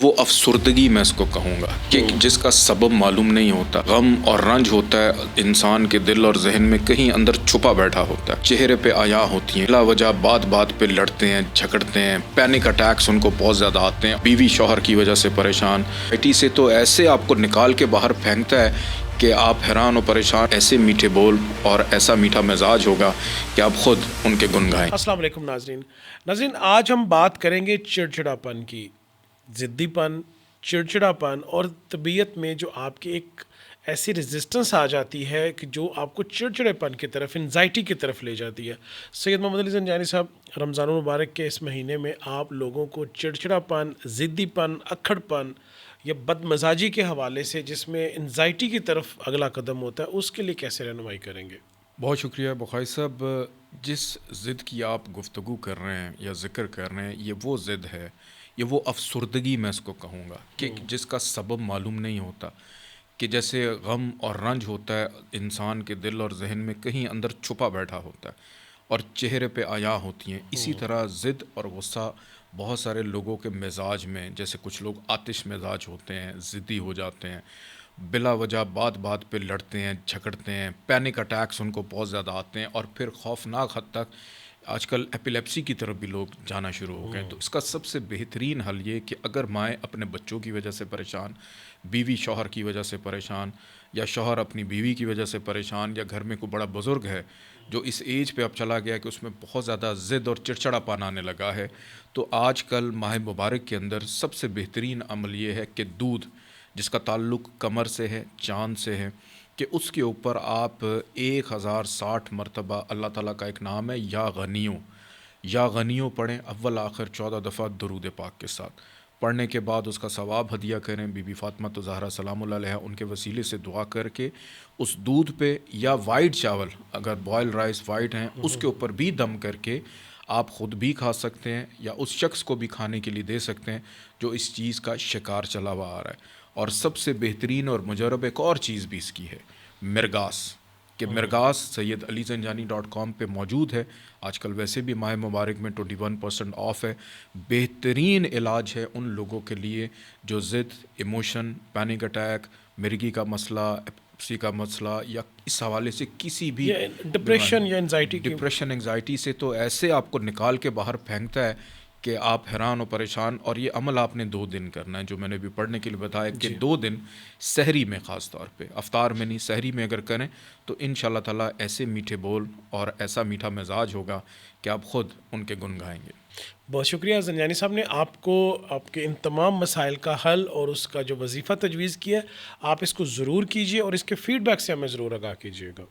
وہ افسردگی میں اس کو کہوں گا کہ جس کا سبب معلوم نہیں ہوتا، غم اور رنج ہوتا ہے انسان کے دل اور ذہن میں کہیں اندر چھپا بیٹھا ہوتا ہے، چہرے پہ عیاں ہوتی ہیں، بلا وجہ بات بات پہ لڑتے ہیں، جھگڑتے ہیں، پینک اٹیکس ان کو بہت زیادہ آتے ہیں، بیوی شوہر کی وجہ سے پریشان، بیٹی سے تو ایسے آپ کو نکال کے باہر پھینکتا ہے کہ آپ حیران و پریشان، ایسے میٹھے بول اور ایسا میٹھا مزاج ہوگا کہ آپ خود ان کے گن گائیں۔ السلام علیکم ناظرین آج ہم بات کریں گے چڑچڑاپن کی، ضدی پن، چڑچڑاپن اور طبیعت میں جو آپ کی ایک ایسی ریزسٹنس آ جاتی ہے کہ جو آپ کو چڑچڑے پن کی طرف، انزائٹی کی طرف لے جاتی ہے۔ سید محمد علی زنجانی صاحب، رمضان المبارک کے اس مہینے میں آپ لوگوں کو چڑچڑاپن، ضدی پن، اکھڑ پن یا بد مزاجی کے حوالے سے جس میں انزائٹی کی طرف اگلا قدم ہوتا ہے، اس کے لیے کیسے رہنمائی کریں گے؟ بہت شکریہ بخاری صاحب۔ جس ضد کی آپ گفتگو کر رہے ہیں یا ذکر کر رہے ہیں، یہ وہ ضد ہے، یہ وہ افسردگی میں اس کو کہوں گا کہ جس کا سبب معلوم نہیں ہوتا، کہ جیسے غم اور رنج ہوتا ہے انسان کے دل اور ذہن میں کہیں اندر چھپا بیٹھا ہوتا ہے اور چہرے پہ عیاں ہوتی ہیں، اسی طرح ضد اور غصہ بہت سارے لوگوں کے مزاج میں، جیسے کچھ لوگ آتش مزاج ہوتے ہیں، ضدی ہو جاتے ہیں، بلا وجہ بات بات پہ لڑتے ہیں، جھگڑتے ہیں، پینک اٹیکس ان کو بہت زیادہ آتے ہیں، اور پھر خوفناک حد تک آج کل ایپیلیپسی کی طرف بھی لوگ جانا شروع ہو گئے ہیں۔ تو اس کا سب سے بہترین حل یہ کہ اگر مائیں اپنے بچوں کی وجہ سے پریشان، بیوی شوہر کی وجہ سے پریشان، یا شوہر اپنی بیوی کی وجہ سے پریشان، یا گھر میں کوئی بڑا بزرگ ہے جو اس ایج پہ اب چلا گیا کہ اس میں بہت زیادہ ضد اور چڑچڑا پن آنے لگا ہے، تو آج کل ماہ مبارک کے اندر سب سے بہترین عمل یہ ہے کہ دودھ جس کا تعلق کمر سے ہے، چاند سے ہے، کہ اس کے اوپر آپ 1060 مرتبہ اللہ تعالیٰ کا ایک نام ہے یا غنیوں پڑھیں، اول آخر 14 دفعہ درود پاک کے ساتھ پڑھنے کے بعد اس کا ثواب ہدیہ کریں، بی بی فاطمہ زہرا سلام اللہ علیہ ان کے وسیلے سے دعا کر کے اس دودھ پہ، یا وائٹ چاول اگر بوائل رائس وائٹ ہیں اس کے اوپر بھی دم کر کے آپ خود بھی کھا سکتے ہیں، یا اس شخص کو بھی کھانے کے لیے دے سکتے ہیں جو اس چیز کا شکار چلا ہوا آ رہا ہے۔ اور سب سے بہترین اور مجرب ایک اور چیز بھی اس کی ہے، مرگاس، کہ مرگاس سید علی زنجانی .com پہ موجود ہے۔ آج کل ویسے بھی ماہ مبارک میں 21% آف ہے۔ بہترین علاج ہے ان لوگوں کے لیے جو ضد، ایموشن، پینک اٹیک، مرگی کا مسئلہ، ایپسی کا مسئلہ، یا اس حوالے سے کسی بھی ڈپریشن یا انزائٹی کی، ڈپریشن انگزائٹی سے تو ایسے آپ کو نکال کے باہر پھینکتا ہے کہ آپ حیران و پریشان۔ اور یہ عمل آپ نے 2 دن کرنا ہے، جو میں نے بھی پڑھنے کے لیے بتایا کہ 2 دن سحری میں، خاص طور پہ افطار میں نہیں، سحری میں اگر کریں تو انشاءاللہ تعالیٰ ایسے میٹھے بول اور ایسا میٹھا مزاج ہوگا کہ آپ خود ان کے گن گائیں گے۔ بہت شکریہ زنجانی صاحب نے آپ کو آپ کے ان تمام مسائل کا حل اور اس کا جو وظیفہ تجویز کیا ہے، آپ اس کو ضرور کیجیے اور اس کے فیڈ بیک سے ہمیں ضرور آگاہ کیجیے گا۔